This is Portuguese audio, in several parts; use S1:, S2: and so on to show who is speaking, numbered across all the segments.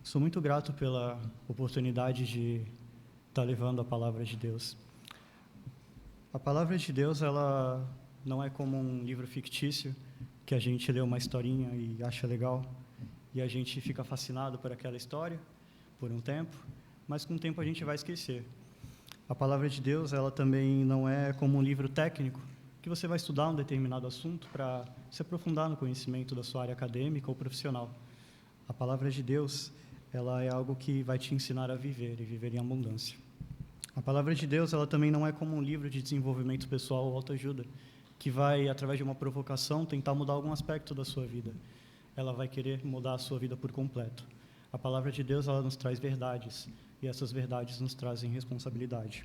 S1: Sou muito grato pela oportunidade de estar levando a palavra de Deus. A palavra de Deus, ela não é como um livro fictício que a gente lê uma historinha e acha legal e a gente fica fascinado por aquela história por um tempo, mas com o tempo a gente vai esquecer. A palavra de Deus, ela também não é como um livro técnico que você vai estudar um determinado assunto para se aprofundar no conhecimento da sua área acadêmica ou profissional. A palavra de Deus, ela é algo que vai te ensinar a viver e viver em abundância. A palavra de Deus, ela também não é como um livro de desenvolvimento pessoal ou autoajuda, que vai, através de uma provocação, tentar mudar algum aspecto da sua vida. Ela vai querer mudar a sua vida por completo. A palavra de Deus, ela nos traz verdades, e essas verdades nos trazem responsabilidade.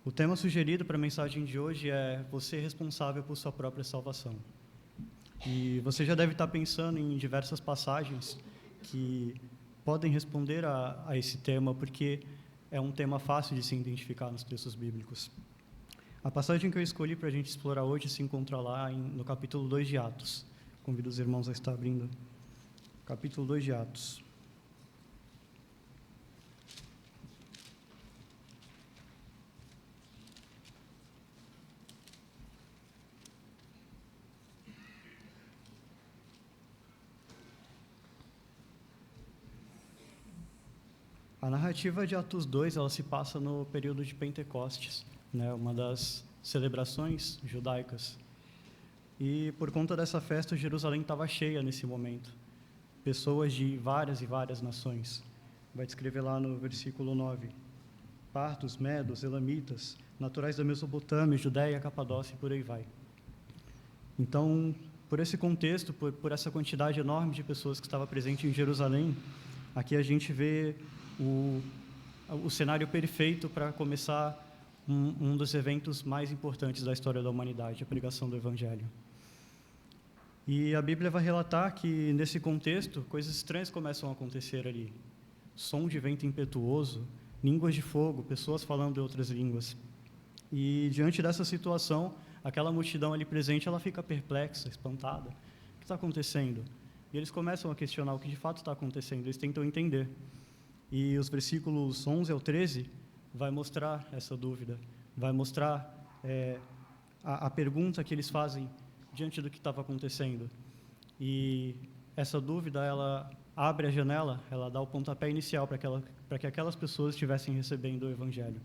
S1: O tema sugerido para a mensagem de hoje é você responsável por sua própria salvação. E você já deve estar pensando em diversas passagens que podem responder a esse tema, porque é um tema fácil de se identificar nos textos bíblicos. A passagem que eu escolhi para a gente explorar hoje se encontra lá no capítulo 2 de Atos. Convido os irmãos a estar abrindo. Capítulo 2 de Atos. A narrativa de Atos 2, ela se passa no período de Pentecostes, né, uma das celebrações judaicas. E por conta dessa festa, Jerusalém estava cheia nesse momento. Pessoas de várias e várias nações. Vai descrever lá no versículo 9. Partos, medos, elamitas, naturais da Mesopotâmia, Judéia, Capadócia e por aí vai. Então, por esse contexto, por essa quantidade enorme de pessoas que estava presente em Jerusalém, aqui a gente vê o cenário perfeito para começar um dos eventos mais importantes da história da humanidade, a pregação do Evangelho. E a Bíblia vai relatar que, nesse contexto, coisas estranhas começam a acontecer ali. Som de vento impetuoso, línguas de fogo, pessoas falando de outras línguas. E, diante dessa situação, aquela multidão ali presente, ela fica perplexa, espantada. O que está acontecendo? E eles começam a questionar o que de fato está acontecendo, eles tentam entender. E os versículos 11 ao 13 vai mostrar essa dúvida, vai mostrar a pergunta que eles fazem diante do que estava acontecendo. E essa dúvida, ela abre a janela, ela dá o pontapé inicial para que aquelas pessoas estivessem recebendo o Evangelho.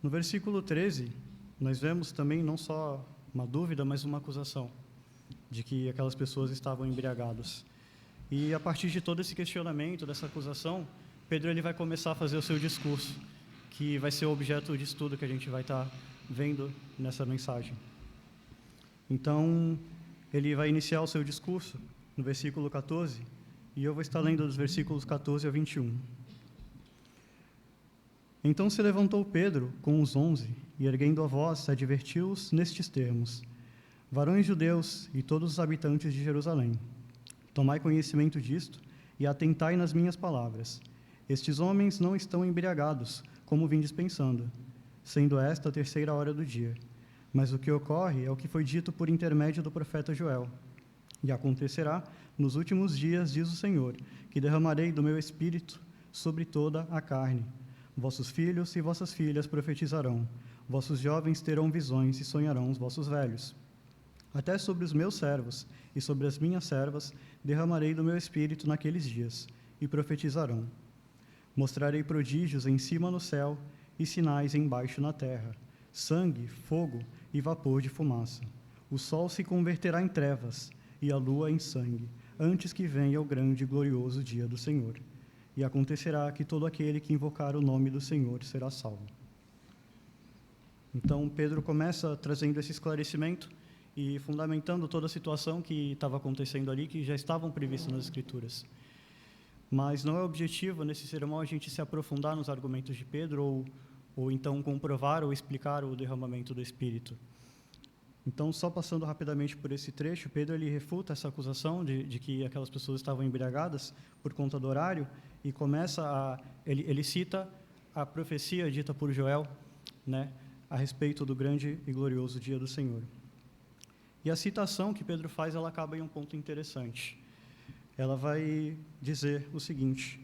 S1: No versículo 13, nós vemos também não só uma dúvida, mas uma acusação de que aquelas pessoas estavam embriagadas. E a partir de todo esse questionamento, dessa acusação, Pedro ele vai começar a fazer o seu discurso, que vai ser o objeto de estudo que a gente vai estar vendo nessa mensagem. Então, ele vai iniciar o seu discurso no versículo 14, e eu vou estar lendo dos versículos 14 a 21. Então se levantou Pedro com os 11, e erguendo a voz, advertiu-os nestes termos: Varões judeus e todos os habitantes de Jerusalém, tomai conhecimento disto e atentai nas minhas palavras. Estes homens não estão embriagados, como vindes pensando, sendo esta a 3ª hora do dia. Mas o que ocorre é o que foi dito por intermédio do profeta Joel. E acontecerá, nos últimos dias, diz o Senhor, que derramarei do meu espírito sobre toda a carne. Vossos filhos e vossas filhas profetizarão, vossos jovens terão visões e sonharão os vossos velhos. Até sobre os meus servos e sobre as minhas servas derramarei do meu espírito naqueles dias, e profetizarão. Mostrarei prodígios em cima no céu e sinais embaixo na terra, sangue, fogo e vapor de fumaça. O sol se converterá em trevas e a lua em sangue, antes que venha o grande e glorioso dia do Senhor. E acontecerá que todo aquele que invocar o nome do Senhor será salvo. Então, Pedro começa trazendo esse esclarecimento e fundamentando toda a situação que estava acontecendo ali, que já estavam previstas nas Escrituras. Mas não é objetivo, nesse sermão, a gente se aprofundar nos argumentos de Pedro ou então comprovar ou explicar o derramamento do Espírito. Então, só passando rapidamente por esse trecho, Pedro ele refuta essa acusação de que aquelas pessoas estavam embriagadas por conta do horário e ele cita a profecia dita por Joel, né, a respeito do grande e glorioso dia do Senhor. E a citação que Pedro faz, ela acaba em um ponto interessante. ela vai dizer o seguinte: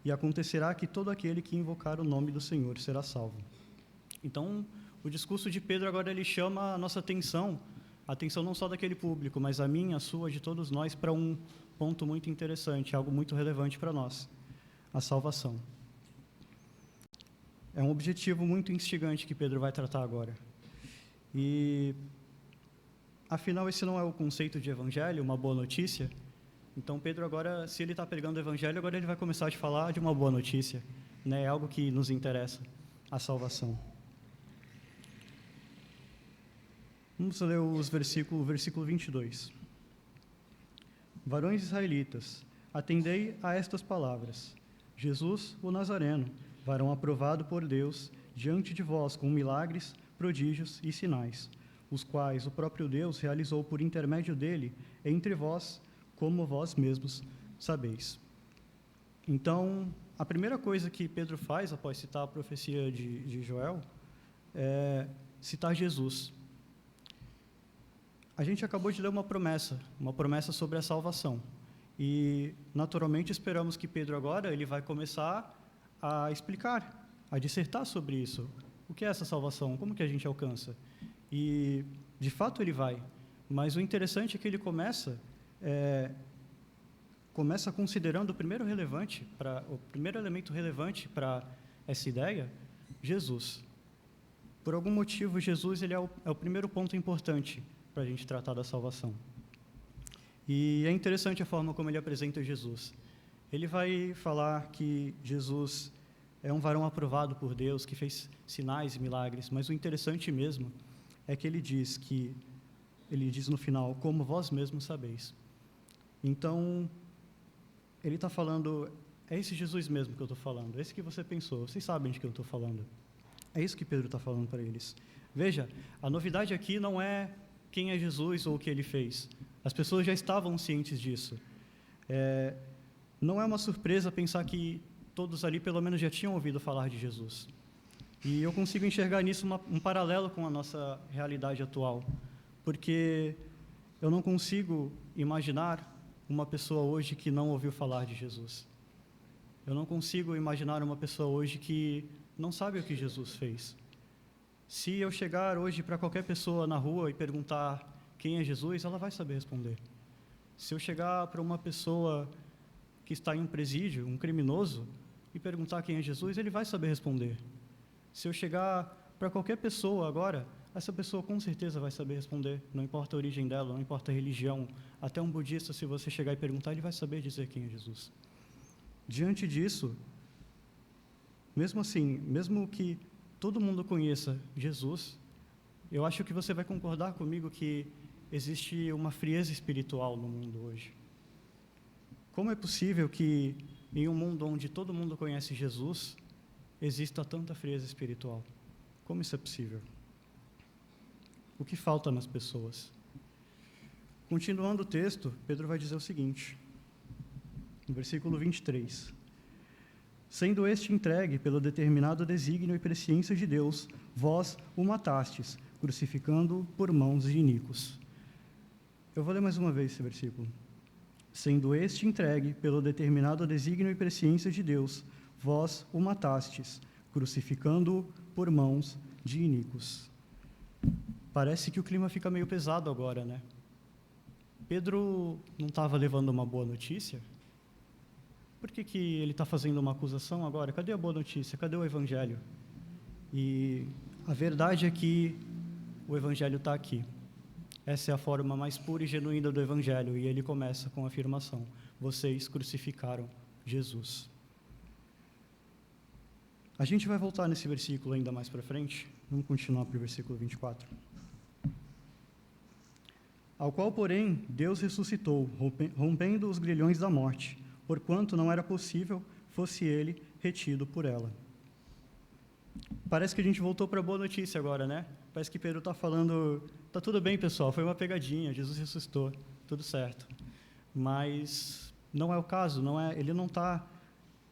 S1: e acontecerá que todo aquele que invocar o nome do Senhor será salvo. Então, o discurso de Pedro agora ele chama a nossa atenção, a atenção não só daquele público, mas a minha, a sua, de todos nós, para um ponto muito interessante, algo muito relevante para nós: a salvação. É um objetivo muito instigante que Pedro vai tratar agora. E, afinal, esse não é o conceito de evangelho, uma boa notícia? Então, Pedro agora, se ele está pregando o evangelho, agora ele vai começar a te falar de uma boa notícia, né? É algo que nos interessa, a salvação. Vamos ler o versículo 22. Varões israelitas, atendei a estas palavras. Jesus, o Nazareno, varão aprovado por Deus, diante de vós com milagres, prodígios e sinais, os quais o próprio Deus realizou por intermédio dele entre vós, como vós mesmos sabeis. Então, a primeira coisa que Pedro faz, após citar a profecia de Joel, é citar Jesus. A gente acabou de ler uma promessa sobre a salvação. E, naturalmente, esperamos que Pedro agora ele vai começar a explicar, a dissertar sobre isso. O que é essa salvação? Como que a gente alcança? E, de fato, ele vai. Mas o interessante é que ele começa considerando o primeiro elemento relevante para essa ideia, Jesus. Por algum motivo, Jesus ele é o primeiro ponto importante para a gente tratar da salvação. E é interessante a forma como ele apresenta Jesus. Ele vai falar que Jesus é um varão aprovado por Deus, que fez sinais e milagres, mas o interessante mesmo é que ele diz no final, como vós mesmos sabeis. Então, ele está falando, é esse Jesus mesmo que eu estou falando, é esse que você pensou, vocês sabem de que eu estou falando. É isso que Pedro está falando para eles. Veja, a novidade aqui não é quem é Jesus ou o que ele fez. As pessoas já estavam cientes disso. Não é uma surpresa pensar que todos ali, pelo menos, já tinham ouvido falar de Jesus. E eu consigo enxergar nisso um paralelo com a nossa realidade atual, porque eu não consigo imaginar uma pessoa hoje que não ouviu falar de Jesus. Eu não consigo imaginar uma pessoa hoje que não sabe o que Jesus fez. Se eu chegar hoje para qualquer pessoa na rua e perguntar quem é Jesus, ela vai saber responder. Se eu chegar para uma pessoa que está em um presídio, um criminoso, e perguntar quem é Jesus, ele vai saber responder. Se eu chegar para qualquer pessoa agora, essa pessoa com certeza vai saber responder, não importa a origem dela, não importa a religião. Até um budista, se você chegar e perguntar, ele vai saber dizer quem é Jesus. Diante disso, mesmo assim, mesmo que todo mundo conheça Jesus, eu acho que você vai concordar comigo que existe uma frieza espiritual no mundo hoje. Como é possível que, em um mundo onde todo mundo conhece Jesus, exista tanta frieza espiritual? Como isso é possível? O que falta nas pessoas? Continuando o texto, Pedro vai dizer o seguinte, no versículo 23. Sendo este entregue pelo determinado desígnio e presciência de Deus, vós o matastes, crucificando-o por mãos de iníquos. Eu vou ler mais uma vez esse versículo. Sendo este entregue pelo determinado desígnio e presciência de Deus, vós o matastes, crucificando-o por mãos de iníquos. Parece que o clima fica meio pesado agora, né? Pedro não estava levando uma boa notícia? Por que ele está fazendo uma acusação agora? Cadê a boa notícia? Cadê o Evangelho? E a verdade é que o Evangelho está aqui. Essa é a forma mais pura e genuína do Evangelho, e ele começa com a afirmação: vocês crucificaram Jesus. A gente vai voltar nesse versículo ainda mais para frente. Vamos continuar para o versículo 24. Ao qual, porém, Deus ressuscitou, rompendo os grilhões da morte, porquanto não era possível fosse ele retido por ela. Parece que a gente voltou para a boa notícia agora, né? Parece que Pedro está falando, tá tudo bem, pessoal, foi uma pegadinha, Jesus ressuscitou, tudo certo. Mas não é o caso, ele não está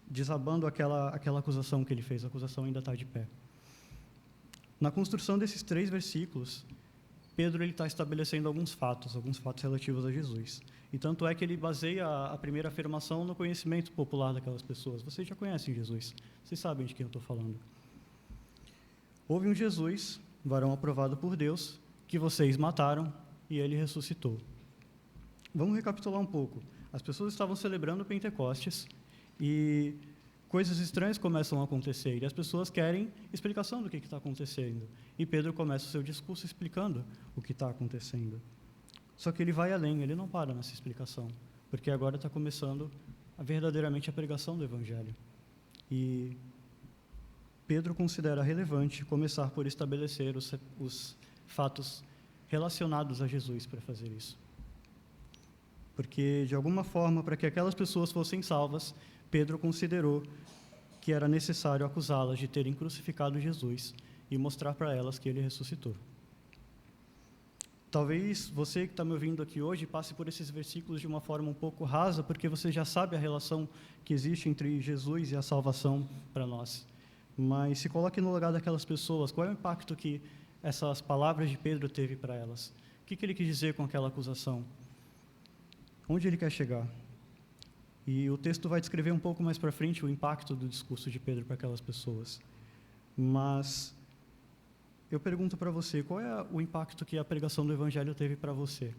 S1: desabando aquela acusação que ele fez, a acusação ainda está de pé. Na construção desses 3 versículos, Pedro está estabelecendo alguns fatos relativos a Jesus. E tanto é que ele baseia a primeira afirmação no conhecimento popular daquelas pessoas. Vocês já conhecem Jesus, vocês sabem de quem eu estou falando. Houve um Jesus, varão aprovado por Deus, que vocês mataram e ele ressuscitou. Vamos recapitular um pouco. As pessoas estavam celebrando Pentecostes e coisas estranhas começam a acontecer e as pessoas querem explicação do que está acontecendo. E Pedro começa o seu discurso explicando o que está acontecendo. Só que ele vai além, ele não para nessa explicação, porque agora está começando verdadeiramente a pregação do Evangelho. E Pedro considera relevante começar por estabelecer os fatos relacionados a Jesus para fazer isso. Porque, de alguma forma, para que aquelas pessoas fossem salvas, Pedro considerou que era necessário acusá-las de terem crucificado Jesus e mostrar para elas que ele ressuscitou. Talvez você que está me ouvindo aqui hoje passe por esses versículos de uma forma um pouco rasa, porque você já sabe a relação que existe entre Jesus e a salvação para nós. Mas se coloque no lugar daquelas pessoas, qual é o impacto que essas palavras de Pedro teve para elas? O que ele quis dizer com aquela acusação? Onde ele quer chegar? E o texto vai descrever um pouco mais para frente o impacto do discurso de Pedro para aquelas pessoas. Mas eu pergunto para você, qual é o impacto que a pregação do Evangelho teve para você?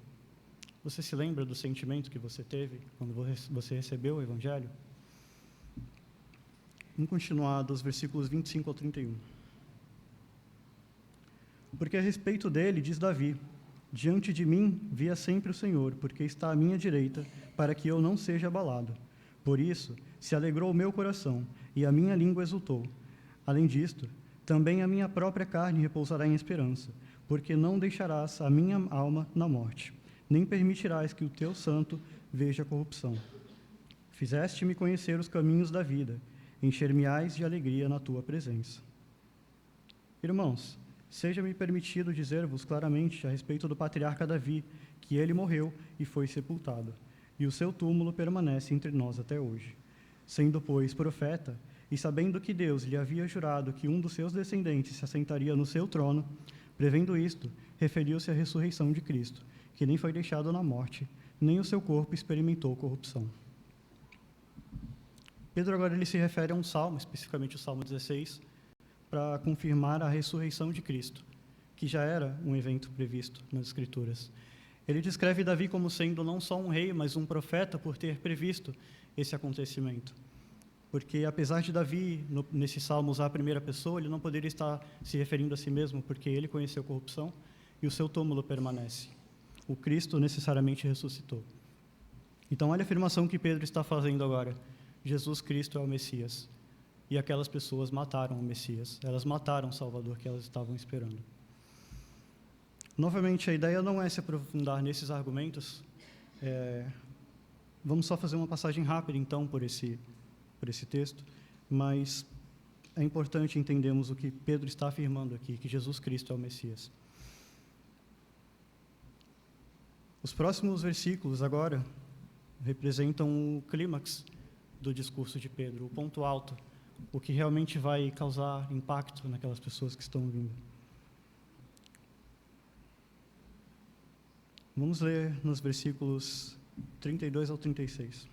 S1: Você se lembra do sentimento que você teve quando você recebeu o Evangelho? Vamos continuar dos versículos 25 ao 31. Porque a respeito dele, diz Davi, diante de mim via sempre o Senhor, porque está à minha direita, para que eu não seja abalado. Por isso, se alegrou o meu coração, e a minha língua exultou. Além disto, também a minha própria carne repousará em esperança, porque não deixarás a minha alma na morte, nem permitirás que o teu santo veja corrupção. Fizeste-me conhecer os caminhos da vida, encher-me-ás de alegria na tua presença. Irmãos, seja-me permitido dizer-vos claramente a respeito do patriarca Davi, que ele morreu e foi sepultado, e o seu túmulo permanece entre nós até hoje. Sendo, pois, profeta, e sabendo que Deus lhe havia jurado que um dos seus descendentes se assentaria no seu trono, prevendo isto, referiu-se à ressurreição de Cristo, que nem foi deixado na morte, nem o seu corpo experimentou corrupção. Pedro agora ele se refere a um salmo, especificamente o Salmo 16, para confirmar a ressurreição de Cristo, que já era um evento previsto nas Escrituras. Ele descreve Davi como sendo não só um rei, mas um profeta por ter previsto esse acontecimento. Porque, apesar de Davi, nesse salmo, usar a primeira pessoa, ele não poderia estar se referindo a si mesmo, porque ele conheceu corrupção e o seu túmulo permanece. O Cristo necessariamente ressuscitou. Então, olha a afirmação que Pedro está fazendo agora. Jesus Cristo é o Messias. E aquelas pessoas mataram o Messias. Elas mataram o Salvador que elas estavam esperando. Novamente, a ideia não é se aprofundar nesses argumentos. Vamos só fazer uma passagem rápida, então, por esse texto. Mas é importante entendermos o que Pedro está afirmando aqui, que Jesus Cristo é o Messias. Os próximos versículos, agora, representam o clímax do discurso de Pedro, o ponto alto, o que realmente vai causar impacto naquelas pessoas que estão ouvindo. Vamos ler nos versículos 32 ao 36.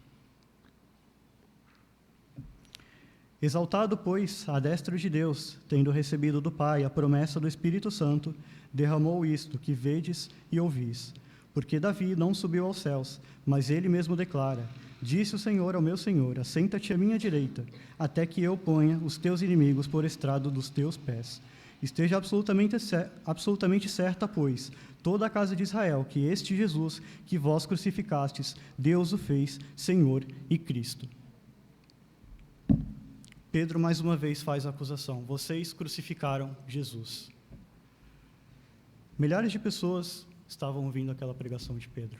S1: Exaltado, pois, à destra de Deus, tendo recebido do Pai a promessa do Espírito Santo, derramou isto que vedes e ouvis. Porque Davi não subiu aos céus, mas ele mesmo declara: disse o Senhor ao meu Senhor, assenta-te à minha direita, até que eu ponha os teus inimigos por estrado dos teus pés. Esteja absolutamente certa, pois, toda a casa de Israel, que este Jesus, que vós crucificastes, Deus o fez Senhor e Cristo. Pedro, mais uma vez, faz a acusação: vocês crucificaram Jesus. Milhares de pessoas estavam ouvindo aquela pregação de Pedro.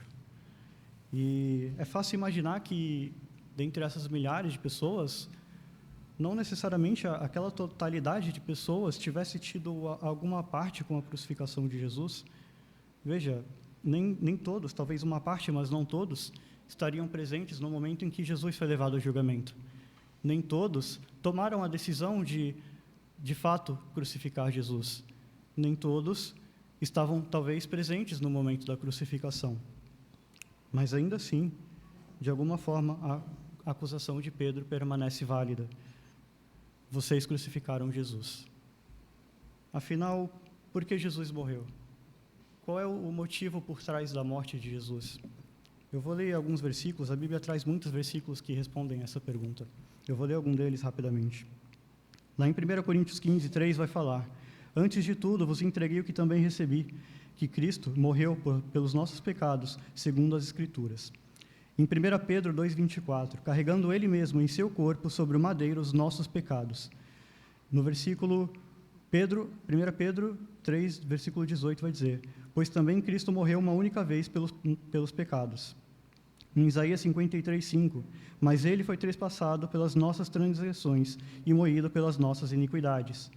S1: E é fácil imaginar que, dentre essas milhares de pessoas, não necessariamente aquela totalidade de pessoas tivesse tido alguma parte com a crucificação de Jesus. Veja, nem todos, talvez uma parte, mas não todos, estariam presentes no momento em que Jesus foi levado ao julgamento. Nem todos tomaram a decisão de fato, crucificar Jesus. Nem todos estavam talvez presentes no momento da crucificação. Mas ainda assim, de alguma forma, a acusação de Pedro permanece válida. Vocês crucificaram Jesus. Afinal, por que Jesus morreu? Qual é o motivo por trás da morte de Jesus? Eu vou ler alguns versículos, a Bíblia traz muitos versículos que respondem essa pergunta. Eu vou ler algum deles rapidamente. Lá em 1 Coríntios 15, 3 vai falar: Antes de tudo, vos entreguei o que também recebi, que Cristo morreu pelos nossos pecados, segundo as Escrituras. Em 1 Pedro 2,24, carregando Ele mesmo em seu corpo sobre o madeiro os nossos pecados. No versículo 1 Pedro 3, versículo 18, vai dizer: Pois também Cristo morreu uma única vez pelos pecados. Em Isaías 53, 5, mas Ele foi trespassado pelas nossas transgressões e moído pelas nossas iniquidades.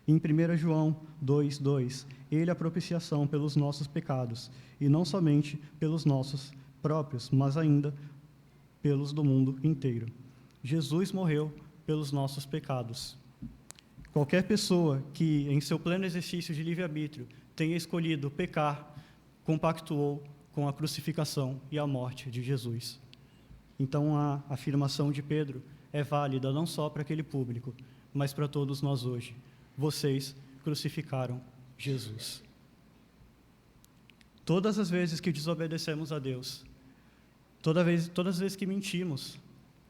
S1: Em 1 João 2, 2, Ele é a propiciação pelos nossos pecados, e não somente pelos nossos próprios, mas ainda pelos do mundo inteiro. Jesus morreu pelos nossos pecados. Qualquer pessoa que, em seu pleno exercício de livre-arbítrio, tenha escolhido pecar, compactuou com a crucificação e a morte de Jesus. Então, a afirmação de Pedro é válida não só para aquele público, mas para todos nós hoje. Vocês crucificaram Jesus. Todas as vezes que desobedecemos a Deus, todas as vezes que mentimos,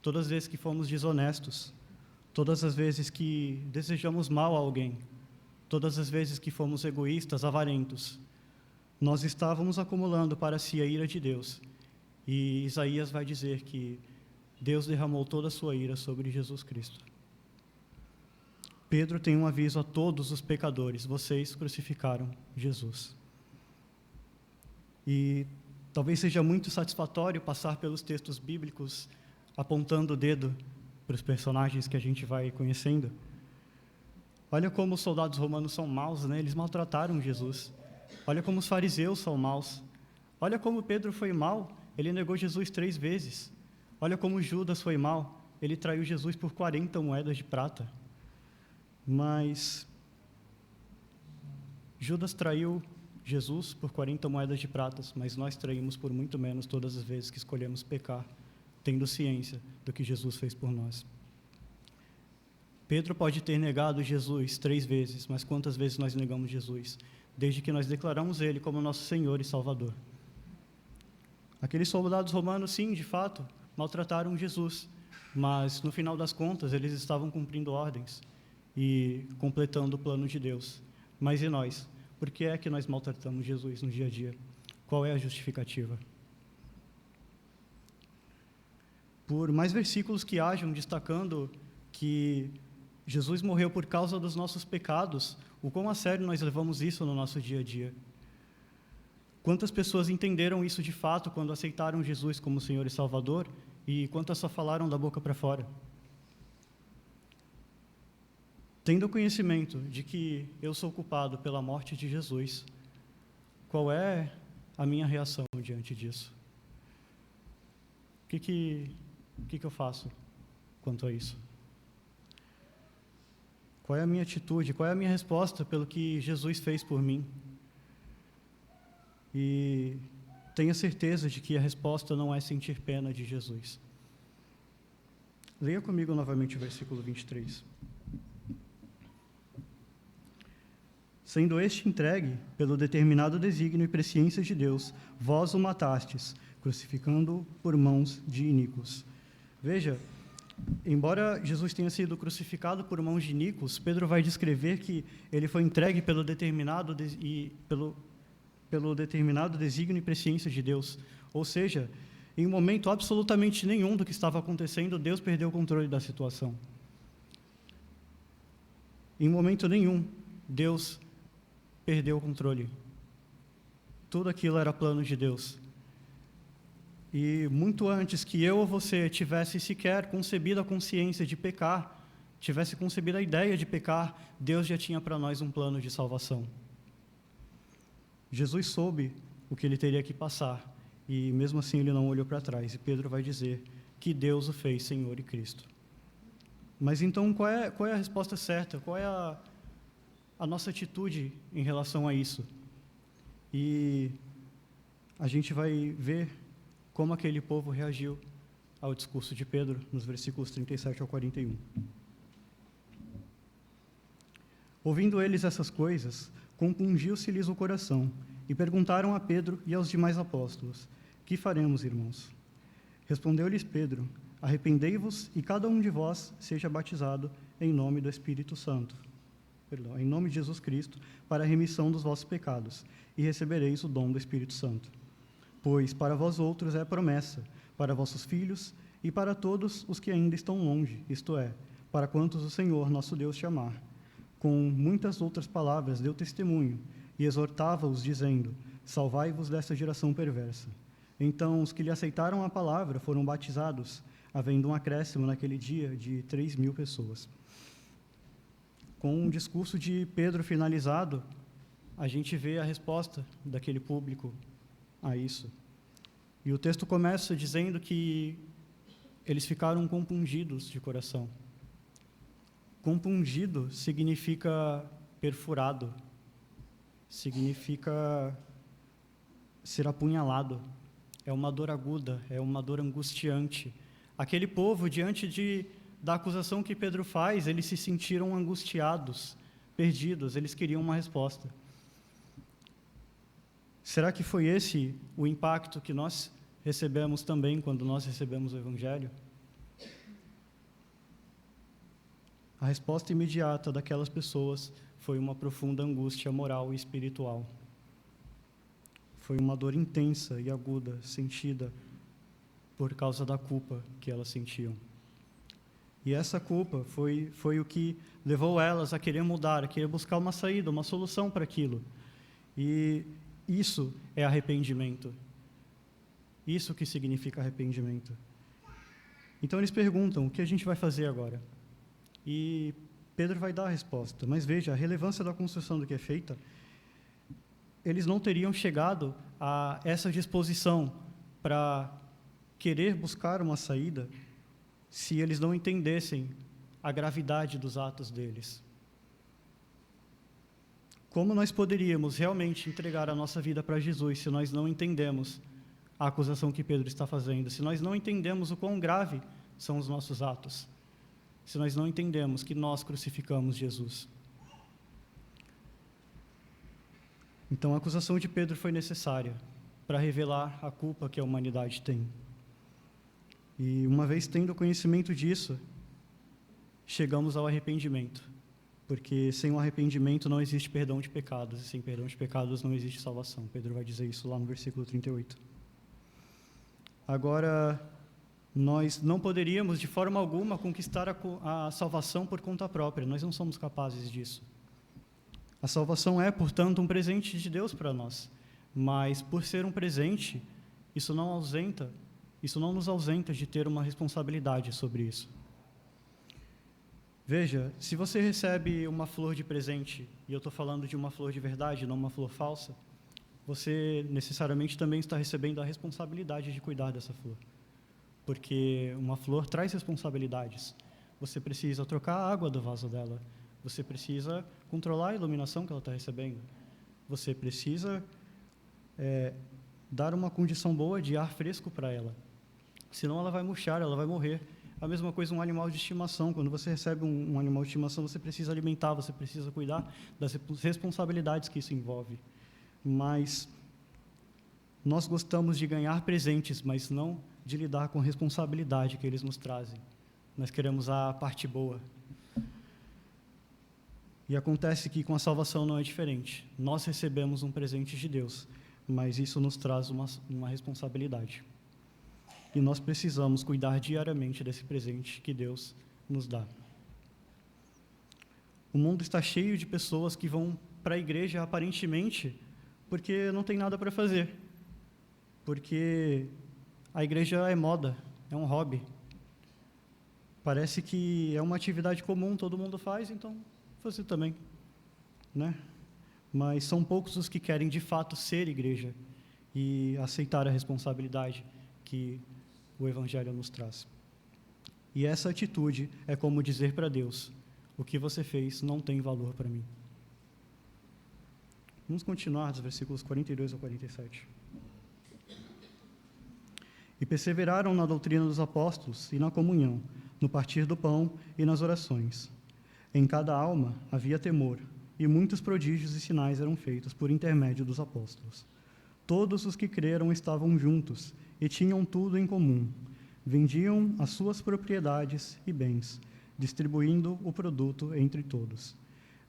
S1: todas as vezes que fomos desonestos, todas as vezes que desejamos mal a alguém, todas as vezes que fomos egoístas, avarentos, nós estávamos acumulando para si a ira de Deus. E Isaías vai dizer que Deus derramou toda a sua ira sobre Jesus Cristo. Pedro tem um aviso a todos os pecadores: vocês crucificaram Jesus. E talvez seja muito satisfatório passar pelos textos bíblicos apontando o dedo para os personagens que a gente vai conhecendo. Olha como os soldados romanos são maus, né? Eles maltrataram Jesus. Olha como os fariseus são maus. Olha como Pedro foi mau, ele negou Jesus 3 vezes. Olha como Judas foi mau, ele traiu Jesus por 40 moedas de prata. Mas Judas traiu Jesus por 40 moedas de prata, mas nós traímos por muito menos todas as vezes que escolhemos pecar, tendo ciência do que Jesus fez por nós. Pedro pode ter negado Jesus 3 vezes, mas quantas vezes nós negamos Jesus? Desde que nós declaramos Ele como nosso Senhor e Salvador. Aqueles soldados romanos, sim, de fato, maltrataram Jesus, mas no final das contas eles estavam cumprindo ordens e completando o plano de Deus. Mas e nós? Por que é que nós maltratamos Jesus no dia a dia? Qual é a justificativa? Por mais versículos que hajam destacando que Jesus morreu por causa dos nossos pecados, o quão a sério nós levamos isso no nosso dia a dia? Quantas pessoas entenderam isso de fato quando aceitaram Jesus como Senhor e Salvador, e quantas só falaram da boca para fora? Tendo o conhecimento de que eu sou culpado pela morte de Jesus, qual é a minha reação diante disso? O que eu faço quanto a isso? Qual é a minha atitude? Qual é a minha resposta pelo que Jesus fez por mim? E tenha certeza de que a resposta não é sentir pena de Jesus. Leia comigo novamente o versículo 23. Sendo este entregue pelo determinado desígnio e presciência de Deus, vós o matastes, crucificando-o por mãos de iníquos. Veja, embora Jesus tenha sido crucificado por mãos de iníquos, Pedro vai descrever que ele foi entregue pelo determinado desígnio e presciência de Deus. Ou seja, em um momento absolutamente nenhum do que estava acontecendo, Deus perdeu o controle da situação. Em momento nenhum, Deus perdeu o controle. Tudo aquilo era plano de Deus. E muito antes que eu ou você tivesse sequer concebido a consciência de pecar, tivesse concebido a ideia de pecar, Deus já tinha para nós um plano de salvação. Jesus soube o que ele teria que passar, e mesmo assim ele não olhou para trás. E Pedro vai dizer que Deus o fez Senhor e Cristo. Mas então, qual é a resposta certa? Qual é a nossa atitude em relação a isso? E a gente vai ver como aquele povo reagiu ao discurso de Pedro, nos versículos 37 ao 41. Ouvindo eles essas coisas, compungiu-se-lhes o coração, e perguntaram a Pedro e aos demais apóstolos: Que faremos, irmãos? Respondeu-lhes Pedro: Arrependei-vos e cada um de vós seja batizado em nome do Espírito Santo, em nome de Jesus Cristo, para a remissão dos vossos pecados, e recebereis o dom do Espírito Santo. Pois para vós outros é promessa, para vossos filhos e para todos os que ainda estão longe, isto é, para quantos o Senhor nosso Deus chamar. Com muitas outras palavras deu testemunho e exortava-os, dizendo: Salvai-vos dessa geração perversa. Então os que lhe aceitaram a palavra foram batizados, havendo um acréscimo naquele dia de 3.000 pessoas. Com o discurso de Pedro finalizado, a gente vê a resposta daquele público a isso. E o texto começa dizendo que eles ficaram compungidos de coração. Compungido significa perfurado, significa ser apunhalado. É uma dor aguda, é uma dor angustiante. Aquele povo, diante da acusação que Pedro faz, eles se sentiram angustiados, perdidos, eles queriam uma resposta. Será que foi esse o impacto que nós recebemos também quando nós recebemos o Evangelho? A resposta imediata daquelas pessoas foi uma profunda angústia moral e espiritual. Foi uma dor intensa e aguda, sentida por causa da culpa que elas sentiam. E essa culpa foi o que levou elas a querer mudar, a querer buscar uma saída, uma solução para aquilo. E isso é arrependimento. Isso que significa arrependimento. Então eles perguntam: o que a gente vai fazer agora? E Pedro vai dar a resposta. Mas veja, a relevância da construção do que é feita. Eles não teriam chegado a essa disposição para querer buscar uma saída se eles não entendessem a gravidade dos atos deles. Como nós poderíamos realmente entregar a nossa vida para Jesus se nós não entendemos a acusação que Pedro está fazendo, se nós não entendemos o quão grave são os nossos atos, se nós não entendemos que nós crucificamos Jesus? Então, a acusação de Pedro foi necessária para revelar a culpa que a humanidade tem. E, uma vez tendo conhecimento disso, chegamos ao arrependimento. Porque sem o arrependimento não existe perdão de pecados, e sem perdão de pecados não existe salvação. Pedro vai dizer isso lá no versículo 38. Agora, nós não poderíamos, de forma alguma, conquistar a salvação por conta própria. Nós não somos capazes disso. A salvação é, portanto, um presente de Deus para nós. Mas, por ser um presente, isso não nos ausenta de ter uma responsabilidade sobre isso. Veja, se você recebe uma flor de presente, e eu estou falando de uma flor de verdade, não uma flor falsa, você necessariamente também está recebendo a responsabilidade de cuidar dessa flor. Porque uma flor traz responsabilidades. Você precisa trocar a água do vaso dela. Você precisa controlar a iluminação que ela está recebendo. Você precisa dar uma condição boa de ar fresco para ela. Senão ela vai murchar, ela vai morrer. A mesma coisa um animal de estimação. Quando você recebe um animal de estimação, você precisa alimentar, você precisa cuidar das responsabilidades que isso envolve. Mas nós gostamos de ganhar presentes, mas não de lidar com a responsabilidade que eles nos trazem. Nós queremos a parte boa. E acontece que com a salvação não é diferente. Nós recebemos um presente de Deus, mas isso nos traz uma responsabilidade. E nós precisamos cuidar diariamente desse presente que Deus nos dá. O mundo está cheio de pessoas que vão para a igreja, aparentemente, porque não tem nada para fazer. Porque a igreja é moda, é um hobby. Parece que é uma atividade comum, todo mundo faz, então você também, né? Mas são poucos os que querem, de fato, ser igreja e aceitar a responsabilidade que o Evangelho nos traz. E essa atitude é como dizer para Deus: o que você fez não tem valor para mim. Vamos continuar dos versículos 42 ao 47. E perseveraram na doutrina dos apóstolos e na comunhão, no partir do pão e nas orações. Em cada alma havia temor, e muitos prodígios e sinais eram feitos por intermédio dos apóstolos. Todos os que creram estavam juntos e tinham tudo em comum. Vendiam as suas propriedades e bens, distribuindo o produto entre todos,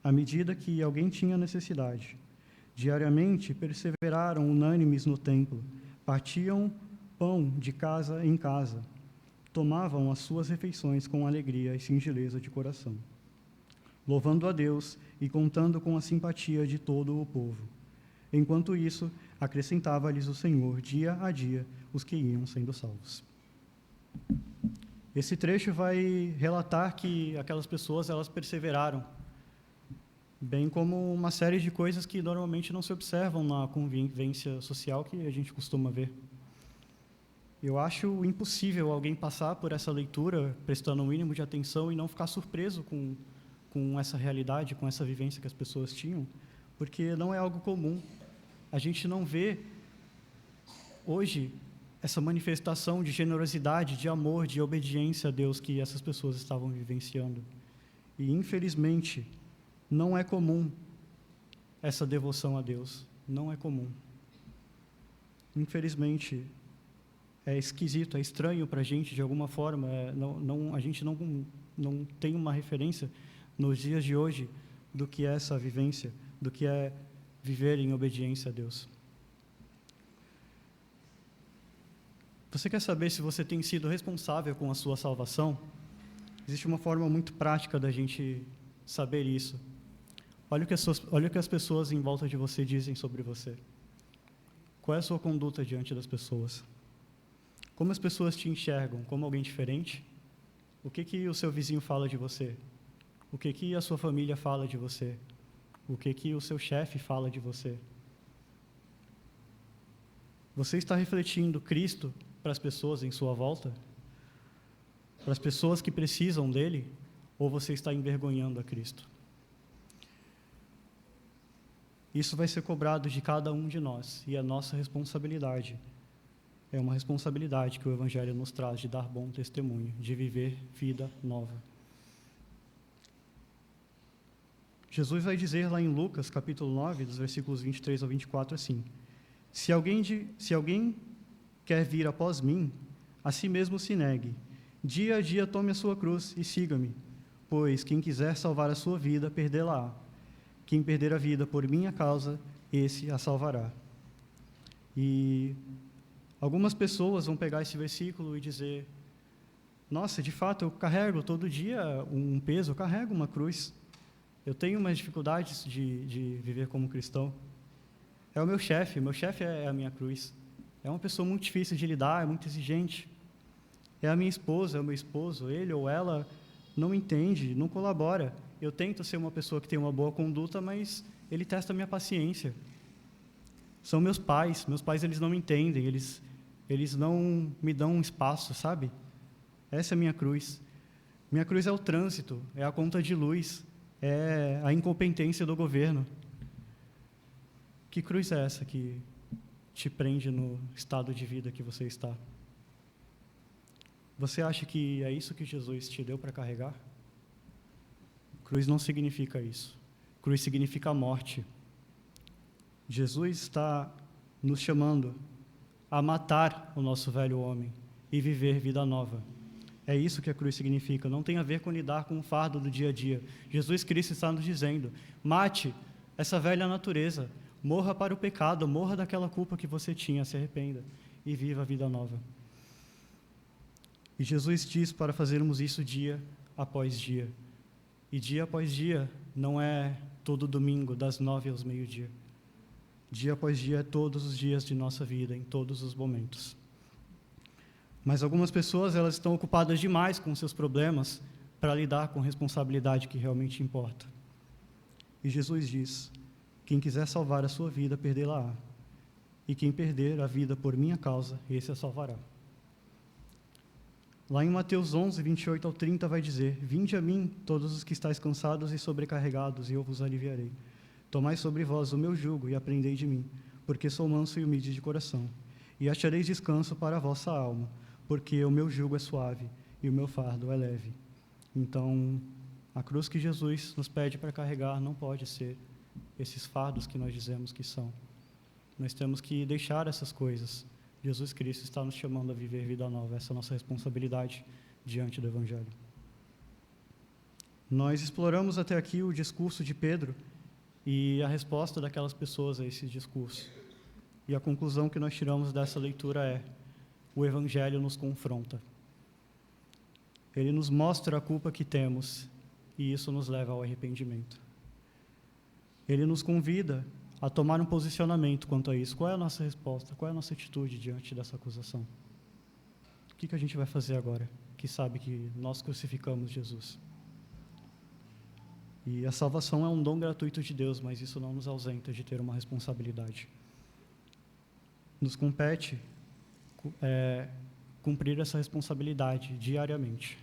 S1: à medida que alguém tinha necessidade. Diariamente perseveraram unânimes no templo, partiam pão de casa em casa, tomavam as suas refeições com alegria e singeleza de coração, louvando a Deus e contando com a simpatia de todo o povo. Enquanto isso, acrescentava-lhes o Senhor, dia a dia, os que iam sendo salvos. Esse trecho vai relatar que aquelas pessoas, elas perseveraram, bem como uma série de coisas que normalmente não se observam na convivência social que a gente costuma ver. Eu acho impossível alguém passar por essa leitura prestando o mínimo de atenção e não ficar surpreso com essa realidade, com essa vivência que as pessoas tinham, porque não é algo comum. A gente não vê hoje essa manifestação de generosidade, de amor, de obediência a Deus que essas pessoas estavam vivenciando. E, infelizmente, não é comum essa devoção a Deus. Não é comum. Infelizmente, é esquisito, é estranho para a gente, de alguma forma. A gente não tem uma referência nos dias de hoje do que é essa vivência, do que é viver em obediência a Deus. Você quer saber se você tem sido responsável com a sua salvação? Existe uma forma muito prática da gente saber isso. Olha o que as pessoas em volta de você dizem sobre você. Qual é a sua conduta diante das pessoas? Como as pessoas te enxergam? Como alguém diferente? O que o seu vizinho fala de você? O que a sua família fala de você? O que o seu chefe fala de você? Você está refletindo Cristo para as pessoas em sua volta? Para as pessoas que precisam dele? Ou você está envergonhando a Cristo? Isso vai ser cobrado de cada um de nós, e é nossa responsabilidade. É uma responsabilidade que o Evangelho nos traz de dar bom testemunho, de viver vida nova. Jesus vai dizer lá em Lucas, capítulo 9, dos versículos 23 ao 24, assim: Se alguém quer vir após mim, a si mesmo se negue. Dia a dia tome a sua cruz e siga-me, pois quem quiser salvar a sua vida, perdê-la-á. Quem perder a vida por minha causa, esse a salvará. E algumas pessoas vão pegar esse versículo e dizer: nossa, de fato, eu carrego todo dia um peso, eu carrego uma cruz. Eu tenho umas dificuldades de viver como cristão. É o meu chefe é a minha cruz. É uma pessoa muito difícil de lidar, é muito exigente. É a minha esposa, é o meu esposo, ele ou ela não me entende, não colabora. Eu tento ser uma pessoa que tem uma boa conduta, mas ele testa a minha paciência. São meus pais eles não me entendem, eles não me dão um espaço, sabe? Essa é a minha cruz. Minha cruz é o trânsito, é a conta de luz, é a incompetência do governo. Que cruz é essa que te prende no estado de vida que você está? Você acha que é isso que Jesus te deu para carregar? Cruz não significa isso. Cruz significa morte. Jesus está nos chamando a matar o nosso velho homem e viver vida nova. É isso que a cruz significa. Não tem a ver com lidar com o fardo do dia a dia. Jesus Cristo está nos dizendo: mate essa velha natureza, morra para o pecado, morra daquela culpa que você tinha, se arrependa e viva a vida nova. E Jesus diz para fazermos isso dia após dia. E dia após dia não é todo domingo, das 9 aos meio-dia. Dia após dia é todos os dias de nossa vida, em todos os momentos. Mas algumas pessoas, elas estão ocupadas demais com seus problemas para lidar com a responsabilidade que realmente importa. E Jesus diz: quem quiser salvar a sua vida, perdê-la-á. E quem perder a vida por minha causa, esse a salvará. Lá em Mateus 11, 28 ao 30, vai dizer: vinde a mim, todos os que estáis cansados e sobrecarregados, e eu vos aliviarei. Tomai sobre vós o meu jugo e aprendei de mim, porque sou manso e humilde de coração, e achareis descanso para a vossa alma, porque o meu jugo é suave e o meu fardo é leve. Então, a cruz que Jesus nos pede para carregar não pode ser esses fardos que nós dizemos que são. Nós temos que deixar essas coisas. Jesus Cristo está nos chamando a viver vida nova. Essa é a nossa responsabilidade diante do Evangelho. Nós exploramos até aqui o discurso de Pedro e a resposta daquelas pessoas a esse discurso. E a conclusão que nós tiramos dessa leitura é: o Evangelho nos confronta. Ele nos mostra a culpa que temos e isso nos leva ao arrependimento. Ele nos convida a tomar um posicionamento quanto a isso. Qual é a nossa resposta? Qual é a nossa atitude diante dessa acusação? O que a gente vai fazer agora, que sabe que nós crucificamos Jesus? E a salvação é um dom gratuito de Deus, mas isso não nos ausenta de ter uma responsabilidade. Nos compete cumprir essa responsabilidade diariamente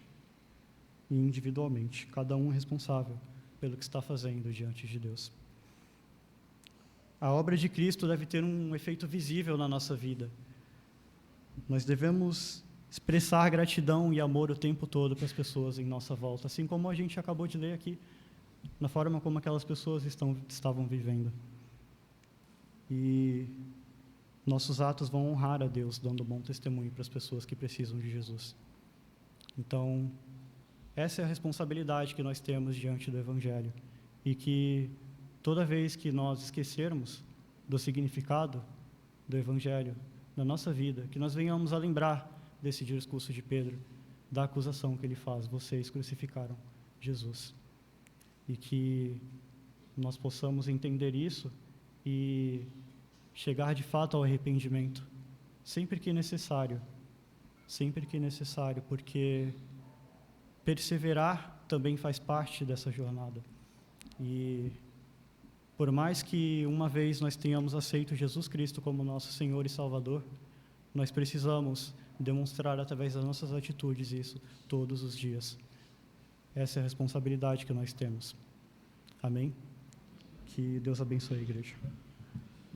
S1: e individualmente, cada um responsável pelo que está fazendo diante de Deus. A obra de Cristo deve ter um efeito visível na nossa vida. Nós devemos expressar gratidão e amor o tempo todo para as pessoas em nossa volta, assim como a gente acabou de ler aqui, na forma como aquelas pessoas estavam vivendo. E nossos atos vão honrar a Deus, dando bom testemunho para as pessoas que precisam de Jesus. Então, essa é a responsabilidade que nós temos diante do Evangelho. E que toda vez que nós esquecermos do significado do Evangelho na nossa vida, que nós venhamos a lembrar desse discurso de Pedro, da acusação que ele faz: vocês crucificaram Jesus. E que nós possamos entender isso e chegar de fato ao arrependimento, sempre que necessário, porque perseverar também faz parte dessa jornada. E por mais que uma vez nós tenhamos aceito Jesus Cristo como nosso Senhor e Salvador, nós precisamos demonstrar através das nossas atitudes isso todos os dias. Essa é a responsabilidade que nós temos. Amém? Que Deus abençoe a igreja.